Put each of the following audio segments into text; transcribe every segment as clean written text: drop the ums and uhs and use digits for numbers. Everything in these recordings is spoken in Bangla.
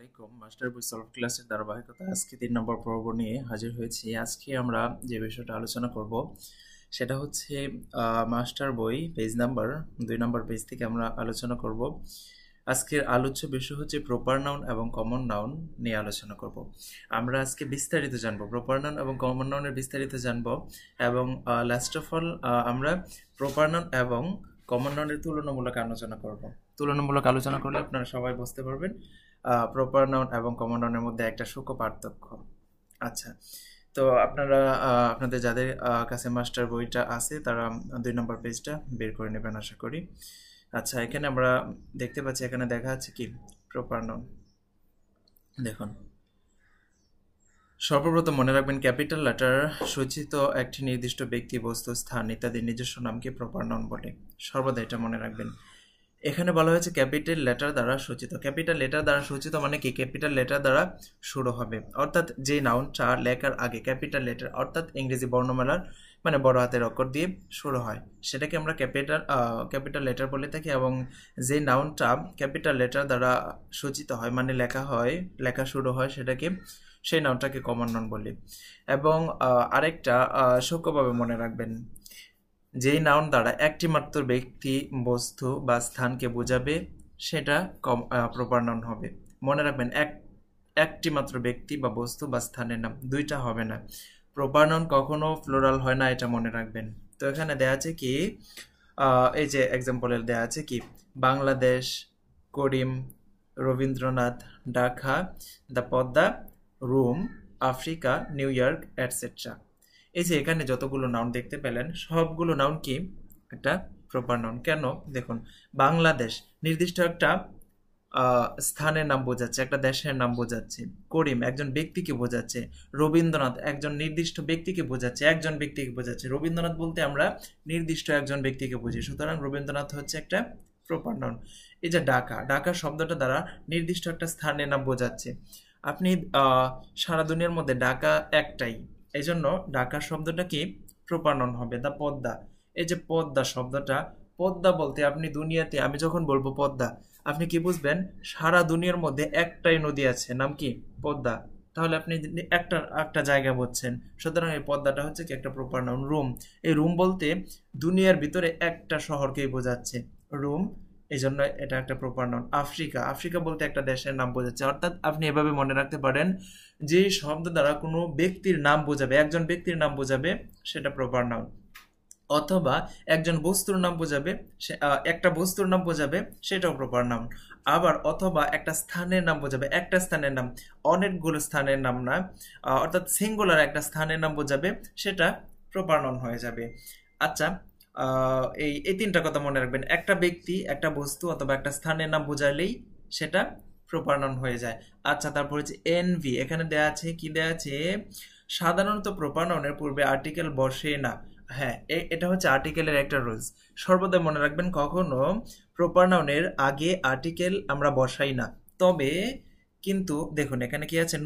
আলাইকুম মাস্টার বই সলভ ক্লাসের ধারাবাহিকতা আজকে 3 নম্বর পর্ব নিয়ে হাজির হয়েছি। আজকে আমরা যে বিষয়টা আলোচনা করব সেটা হচ্ছে মাস্টার বই পেজ নাম্বার 2 নম্বর পেজ থেকে আমরা আলোচনা করব। আজকের আলোচ্য বিষয় হচ্ছে প্রপার নাউন এবং কমন নাউন নিয়ে আলোচনা করব। আমরা আজকে বিস্তারিত জানবো, প্রপার নাউন এবং কমন নাউনের বিস্তারিত জানবো এবং লাস্ট অফ অল আমরা প্রপার নাউন এবং কমন নাউনের তুলনামূলক আলোচনা করব। তুলনামূলক আলোচনা করলে আপনারা সবাই বুঝতে পারবেন প্রপার নাউন এবং কমন নাউনের মধ্যে একটা সূক্ষ্ম পার্থক্য। আচ্ছা, তো আপনারা আপনাদের যাদের কাছে মাস্টার বইটা আছে তারা 2 নম্বর পেজটা বের করে নেবেন আশা করি। আচ্ছা, এখানে আমরা দেখতে পাচ্ছি, এখানে দেখা যাচ্ছে কি প্রপার নাউন। দেখুন, সর্বপ্রথম মনে রাখবেন ক্যাপিটাল লেটার সূচিত একটি নির্দিষ্ট ব্যক্তি, বস্তু, স্থান ইত্যাদি নিজস্ব নামকে প্রপার নাউন বলে। সর্বদা এটা মনে রাখবেন। এখানে বলা হয়েছে ক্যাপিটাল লেটার দ্বারা সূচিত। ক্যাপিটাল লেটার দ্বারা সূচিত মানে কি? ক্যাপিটাল লেটার দ্বারা শুরু হবে, অর্থাৎ যে নাউনটা লেখার আগে ক্যাপিটাল লেটার অর্থাৎ ইংরেজি বর্ণমালার মানে বড় হাতের অক্ষর দিয়ে শুরু হয় সেটাকে আমরা ক্যাপিটাল লেটার বলে থাকি। এবং যে নাউনটা ক্যাপিটাল লেটার দ্বারা সূচিত হয় মানে লেখা শুরু হয় সেই নাউনটাকে কমন নাউন বলি। এবং আরেকটা সূক্ষ্মভাবে মনে রাখবেন, যেই নাউন দ্বারা একটি মাত্র ব্যক্তি, বস্তু বা স্থানকে বোঝাবে সেটা প্রপার নাউন হবে। মনে রাখবেন, একটি মাত্র ব্যক্তি বা বস্তু বা স্থানের নাম, দুইটা হবে না। প্রপার নাউন কখনো ফ্লোরাল হয় না, এটা মনে রাখবেন। তো এখানে দেয়া আছে কি, এই যে এক্সাম্পলের দেয়া আছে কি, Bangladesh, Karim, Rabindranath, Dhaka, the Padma, Rome, Africa, New York, etcetera. এই যে এখানে যতগুলো নাউন দেখতে পেলেন সবগুলো নাউন কি একটা প্রপার নাউন। কেন? দেখুন, বাংলাদেশ নির্দিষ্ট একটা স্থানের নাম বোঝাচ্ছে, একটা দেশের নাম বোঝাচ্ছে। করিম একজন ব্যক্তিকে বোঝাচ্ছে। রবীন্দ্রনাথ একজন নির্দিষ্ট ব্যক্তিকে বোঝাচ্ছে, একজন ব্যক্তিকে বোঝাচ্ছে। রবীন্দ্রনাথ বলতে আমরা নির্দিষ্ট একজন ব্যক্তিকে বুঝি, সুতরাং রবীন্দ্রনাথ হচ্ছে একটা প্রপার নাউন। এই যে ঢাকা শব্দটা দ্বারা নির্দিষ্ট একটা স্থানের নাম বোঝাচ্ছে। আপনি সারা দুনিয়ার মধ্যে ঢাকা একটাই, এই জন্য ঢাকা শব্দটা কি প্রপার নাউন হবে। দা পদ্মা, এই যে পদ্মা শব্দটা, পদ্মা বলতে আপনি দুনিয়াতে, আমি যখন বলবো পদ্মা, আপনি কি বুঝবেন? সারা দুনিয়ার মধ্যে একটাই নদী আছে, নাম কি? পদ্মা। তাহলে আপনি একটা জায়গা বুঝছেন, সুতরাং এই পদ্মাটা হচ্ছে কি একটা প্রপার নাউন। রোম, এই রোম বলতে দুনিয়ার ভিতরে একটা শহরকেই বোঝাচ্ছে, রোম, এই জন্য এটা একটা প্রপার নাউন। আফ্রিকা বলতে একটা দেশের নাম বোঝাচ্ছে। অর্থাৎ আপনি এভাবে মনে রাখতে পারেন, যে শব্দ দ্বারা কোনো ব্যক্তির নাম বোঝাবে, একজন ব্যক্তির নাম বোঝাবে সেটা প্রপার নাউন, অথবা একজন বস্তুর নাম বোঝাবে, একটা বস্তুর নাম বোঝাবে সেটাও প্রপার নাউন। আবার অথবা একটা স্থানের নাম বোঝাবে, একটা স্থানের নাম, অনেকগুলো স্থানের নাম না, অর্থাৎ সিঙ্গুলার একটা স্থানের নাম বোঝাবে, সেটা প্রপার নাউন হয়ে যাবে। আচ্ছা, এই তিনটা কথা মনে রাখবেন, একটা ব্যক্তি, একটা বস্তু অথবা একটা স্থানের নাম বোঝালেই সেটা প্রপার নাউন হয়ে যায়। আচ্ছা, তারপর হচ্ছে এনভি, এখানে দেয়া আছে কি, দেয়া আছে সাধারণত প্রপার নাউনের পূর্বে আর্টিকেল বসে না। হ্যাঁ, এটা হচ্ছে আর্টিকেলের একটা রুলস। সর্বদা মনে রাখবেন, কখনো প্রপার নাউনের আগে আর্টিকেল আমরা বসাই না। তবে কিন্তু দেখুন, এখানে কি আছে,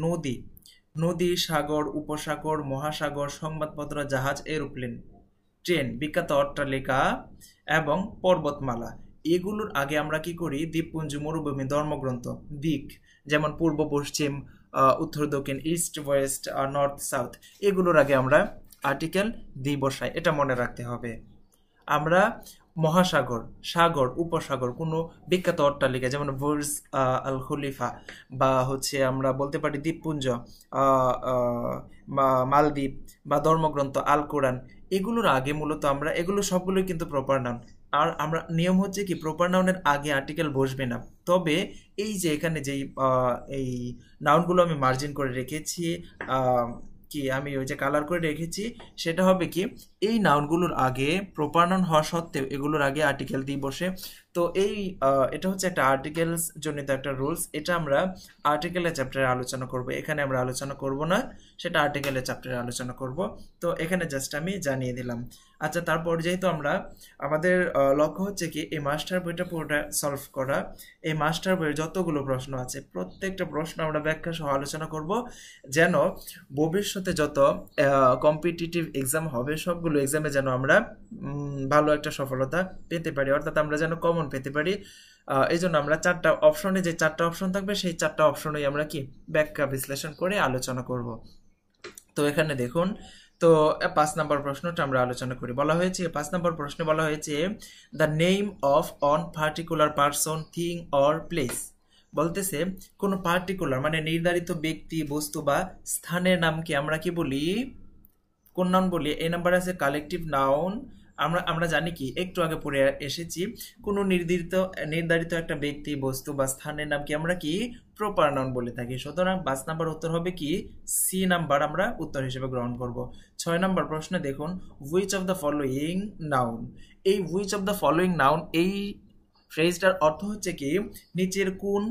নদী, সাগর, উপসাগর, মহাসাগর, সংবাদপত্র, জাহাজ, এরোপ্লেন, ট্রেন, বিখ্যাত অট্টালিকা এবং পর্বতমালা, এগুলোর আগে আমরা কি করি? দ্বীপপুঞ্জ, মরুভূমি, ধর্মগ্রন্থ, দিক, যেমন পূর্ব, পশ্চিম, উত্তর, দক্ষিণ, ইস্ট, ওয়েস্ট, নর্থ, সাউথ, এগুলোর আগে আমরা আর্টিকেল দিয়ে বসাই, এটা মনে রাখতে হবে। আমরা মহাসাগর, সাগর, উপসাগর, কোনো বিখ্যাত অট্টালিকা যেমন বুর্জ আল খলিফা, বা হচ্ছে আমরা বলতে পারি দ্বীপপুঞ্জ, বা মালদ্বীপ, বা ধর্মগ্রন্থ আল কোরআন, এগুলোর আগে মূলত আমরা, এগুলো সবগুলোই কিন্তু প্রপার নাউন। আর আমরা নিয়ম হচ্ছে কি, প্রপার নাউনের আগে আর্টিকেল বসবে না। তবে এই যে এখানে যেই এই নাউনগুলো আমি মার্জিন করে রেখেছি, কি আমি ওই যে কালার করে রেখেছি, সেটা হবে কি, এই নাউনগুলোর আগে প্রপার নাউন হওয়া সত্ত্বেও এগুলোর আগে আর্টিকেল দিয়ে বসে। তো এটা হচ্ছে একটা আর্টিকেলস জনিত একটা রুলস। এটা আমরা আর্টিকেলের চ্যাপ্টারে আলোচনা করব, এখানে আমরা আলোচনা করব না, সেটা আর্টিকেলের চ্যাপ্টারে আলোচনা করব। তো এখানে জাস্ট আমি জানিয়ে দিলাম। আচ্ছা, তারপর যেহেতু আমাদের লক্ষ্য হচ্ছে কি এই মাস্টার বইটা পুরোটা সলভ করা, এই মাস্টার বইয়ের যতগুলো প্রশ্ন আছে প্রত্যেকটা প্রশ্ন আমরা ব্যাখ্যা সহ আলোচনা করব, যেন ভবিষ্যতে যত কম্পিটিটিভ এক্সাম হবে সবগুলো এক্সামে যেন আমরা ভালো একটা সফলতা পেতে পারি, অর্থাৎ আমরা যেন কমন পেতে পারি। এই জন্য আমরা চারটা অপশনে যে চারটা অপশন থাকবে সেই চারটা অপশনেই আমরা কি ব্যাখ্যা বিশ্লেষণ করে আলোচনা করব। তো এখানে দেখুন, তো 5 নম্বর প্রশ্নটা আমরা আলোচনা করি। বলা হয়েছে 5 নম্বর প্রশ্নে বলা হয়েছে the name of on particular person, thing or place. বলতেছে কোনো পার্টিকুলার মানে নির্ধারিত ব্যক্তি, বস্তু বা স্থানের নামকে আমরা কি বলি, কোন নাউন বলি? এই নাম্বার আছে কালেকটিভ নাউন। আমরা জানি কি, একটু আগে পড়ে এসেছি, কোনো নির্ধারিত একটা ব্যক্তি, বস্তু বা স্থানের নামকে আমরা কি প্রপার নাউন বলে থাকি। সুতরাং 5 নাম্বার উত্তর হবে কি সি নাম্বার আমরা উত্তর হিসেবে গ্রহণ করব। 6 নম্বর প্রশ্নে দেখুন which of the following noun. এই which of the following noun এই ফ্রেজটার অর্থ হচ্ছে কি নিচের কোন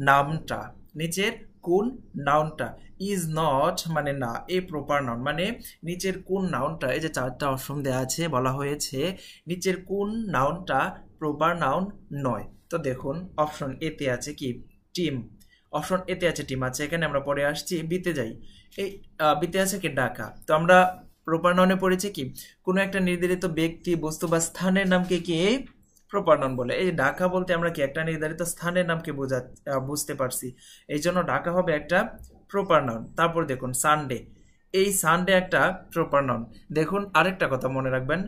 নামটা, নিচের কোন নাউনটা ইজ নট মানে না এ প্রপার নাউন, মানে নিচের কোন নাউনটা, এই যে চারটা অপশন দেওয়া আছে বলা হয়েছে নিচের কোন নাউনটা প্রপার নাউন নয়। তো দেখুন অপশন এতে আছে কি টিম, অপশন এতে আছে টিম আছে, এখানে আমরা পরে আসছি। বিতে যাই, এই বিতে আছে কি ডাকা। তো আমরা প্রপার নাউনে পড়েছি কি কোনো একটা নির্ধারিত ব্যক্তি, বস্তু বা স্থানের নামকে কি প্রপার নাউন বলে। এই ঢাকা বলতে আমরা কি একটা নির্ধারিত স্থানের নামকে বুঝতে পারছি, এই জন্য ঢাকা হবে একটা প্রপার নাউন। তারপর দেখুন সানডে, এই সানডে একটা প্রপার নাউন। দেখুন আরেকটা কথা মনে রাখবেন,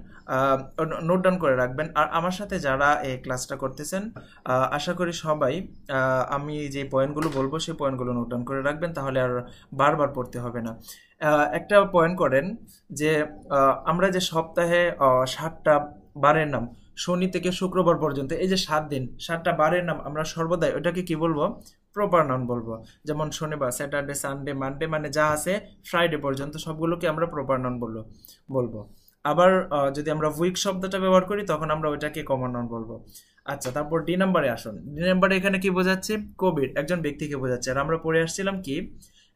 নোট ডাউন করে রাখবেন। আর আমার সাথে যারা এই ক্লাসটা করতেছেন আশা করি সবাই আমি যে পয়েন্টগুলো বলবো সেই পয়েন্টগুলো নোট ডাউন করে রাখবেন, তাহলে আর বারবার পড়তে হবে না। একটা পয়েন্ট করেন যে আমরা যে সপ্তাহে 7টা বারের নাম শনি থেকে শুক্রবার পর্যন্ত, এই যে 7 দিন 7টা বারের নাম আমরা সর্বদাই ওটাকে কি বলবো প্রপার নাউন বলবো। যেমন শনিবার, স্যাটারডে, সানডে, মানডে মানে যা আছে ফ্রাইডে পর্যন্ত সবগুলোকে আমরা প্রপার নাউন বলবো। আবার যদি আমরা উইক শব্দটা ব্যবহার করি তখন আমরা ওইটাকে কমন নাউন বলবো। আচ্ছা, তারপর ডি নাম্বারে আসুন। ডি নাম্বারে এখানে কি বোঝাচ্ছে? কোভিড, একজন ব্যক্তিকে বোঝাচ্ছে। আর আমরা পড়ে আসছিলাম কি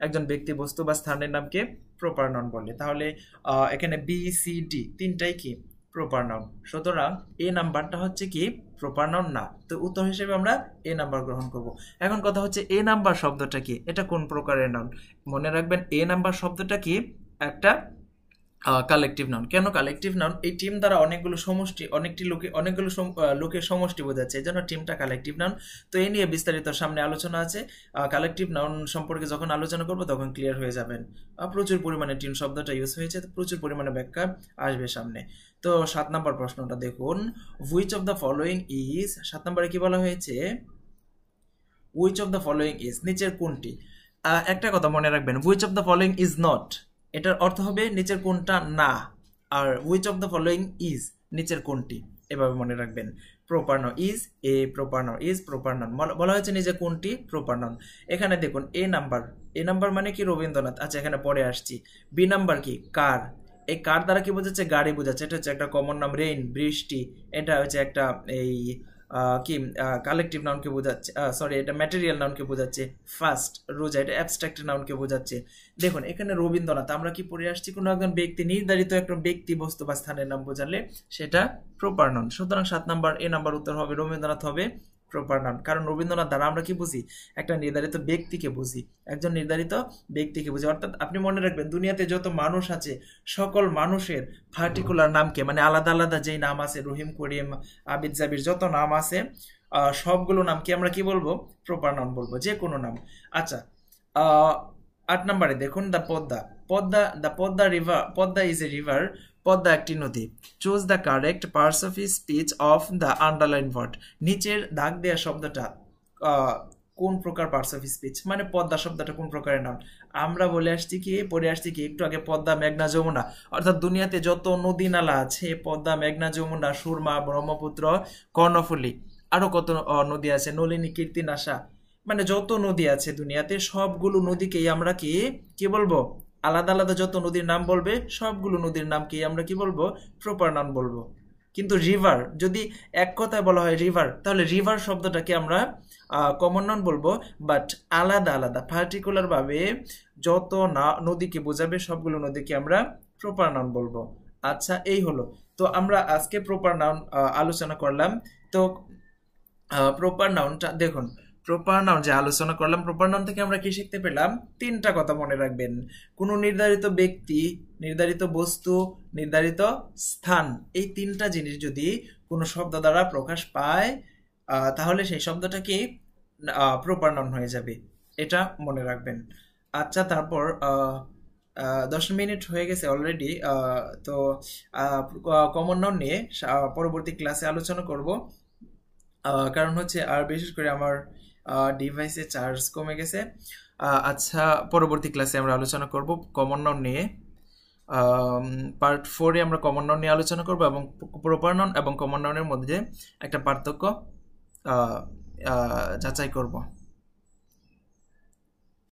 একজন ব্যক্তি, বস্তু বা স্থানের নামকে প্রপার নাউন বলে। তাহলে এখানে বি, সি, ডি তিনটাই কি প্রপার নাউন। সুতরাং এ নাম্বারটা হচ্ছে কি প্রপার নাউন না। তো উত্তর হিসেবে আমরা এ নাম্বার গ্রহণ করব। এখন কথা হচ্ছে এ নাম্বার শব্দটা কি, এটা কোন প্রকারের নাউন? মনে রাখবেন এ নাম্বার শব্দটা কি একটা কালেকটিভ নাউন। কেন কালেকটিভ নাউন? এই টিম দ্বারা অনেকগুলো সমষ্টি, অনেকগুলো লোকের সমষ্টি বোঝাচ্ছে, এই জন্য টিমটা কালেকটিভ নাউন। তো এই নিয়ে বিস্তারিত সামনে আলোচনা আছে। কালেকটিভ নাউন সম্পর্কে যখন আলোচনা করবো তখন ক্লিয়ার হয়ে যাবেন। প্রচুর পরিমাণে টিম শব্দটা ইউজ হয়েছে, প্রচুর পরিমাণে ব্যাখ্যা আসবে সামনে। তো 7 নম্বর প্রশ্নটা দেখুন, which of the following is, 7 নম্বরে কি বলা হয়েছে which of the following is, নিচের কোনটি। একটা কথা মনে রাখবেন, which of the following is not, এটার অর্থ হবে নিচের কোনটা না। আর which of the following is নিচের কোনটি, এভাবে মনে রাখবেন। Proper noun is a proper noun, is proper noun বলা হয়েছে নিচে কোনটি প্রপার নাউন। এখানে দেখুন এ নাম্বার মানে কি রবীন্দ্রনাথ। আচ্ছা, এখানে পরে আসছি। বি নাম্বার কি কার, এই কার দ্বারা কি বোঝাচ্ছে গাড়ি বোঝাচ্ছে, এটা হচ্ছে একটা কমন নাম। রেইন বৃষ্টি, এটা হচ্ছে একটা এই কি কালেকটিভ নাউনকে বোঝাচ্ছে, সরি এটা ম্যাটেরিয়াল নাউনকে বোঝাচ্ছে। ফার্স্ট রোজা, এটা অ্যাবস্ট্রাক্ট নাউনকে বোঝাচ্ছে। দেখুন এখানে রবীন্দ্রনাথ আমরা কি পড়ে আসছি, কোনো একজন ব্যক্তি, নির্ধারিত একটা ব্যক্তি, বস্তু বা স্থানের নাম বোঝালে সেটা প্রপার নাউন। সুতরাং 7 নাম্বার এ নাম্বার উত্তর হবে রবীন্দ্রনাথ হবে প্রপার নাউন। কারণ রবীন্দ্রনাথ দ্বারা আমরা কি বুঝি, একটা নির্ধারিত ব্যক্তিকে বুঝি, একজন নির্ধারিত ব্যক্তিকে বুঝি। অর্থাৎ আপনি মনে রাখবেন দুনিয়াতে যত মানুষ আছে সকল মানুষের পার্টিকুলার নামকে, মানে আলাদা আলাদা যেই নাম আছে, রহিম, করিম, আবিদ, জাবির যত নাম আছে সবগুলো নামকে আমরা কি বলবো প্রপার নাউন বলবো, যে কোনো নাম। আচ্ছা, 8 নম্বরে দেখুন the Padma is a river, Padma একটি নদী। Choose the correct parts of speech of the underline word, নিচের দাগ দেওয়া শব্দটা কোন প্রকার পার্টস অফ স্পিচ, মানে পদ্মা শব্দটা কোন প্রকারের নাম। আমরা পড়ে আসছি কি একটু আগে পদ্মা, মেঘনা, যমুনা, অর্থাৎ দুনিয়াতে যত নদী নালা আছে পদ্মা, মেঘনা, যমুনা, সুরমা, ব্রহ্মপুত্র, কর্ণফুলী, আরো কত নদী আছে, নলিনী, কীর্তি, নাসা, মানে যত নদী আছে দুনিয়াতে সবগুলো নদীকেই আমরা কি বলবো, আলাদা আলাদা যত নদীর নাম বলবে সবগুলো নদীর নামকে আমরা কি বলবো প্রপার নাউন বলবো। কিন্তু রিভার, যদি এক কথায় বলা হয় রিভার, তাহলে রিভার শব্দটাকে আমরা কমন নাউন বলবো। বাট আলাদা আলাদা পার্টিকুলার ভাবে যত নদীকে বোঝাবে সবগুলো নদীকে আমরা প্রপার নাউন বলবো। আচ্ছা, এই হলো। তো আমরা আজকে প্রপার নাউন আলোচনা করলাম। তো প্রপার নাউনটা দেখুন, প্রপার নাউন যে আলোচনা করলাম, প্রপার নাউন থেকে আমরা কি শিখতে পেলাম? 3টা কথা মনে রাখবেন। কোনো নির্ধারিত ব্যক্তি, নির্ধারিত বস্তু, নির্ধারিত স্থান, এই 3টা জিনিস যদি কোনো শব্দ দ্বারা প্রকাশ পায় তাহলে সেই শব্দটা কি প্রপার নাউন হয়ে যাবে, এটা মনে রাখবেন। আচ্ছা, তারপর 10 মিনিট হয়ে গেছে অলরেডি। তো কমন নাউন নিয়ে পরবর্তী ক্লাসে আলোচনা করব। কারণ হচ্ছে আর বিশেষ করে আমার ডিভাইসে চার্জ কমে গেছে। আচ্ছা, পরবর্তী ক্লাসে আমরা আলোচনা করব কমন নাউন নিয়ে। পার্ট 4-এ আমরা কমন নাউন নিয়ে আলোচনা করব এবং প্রপার নাউন এবং কমন নাউনের মধ্যে একটা পার্থক্য যাচাই করব।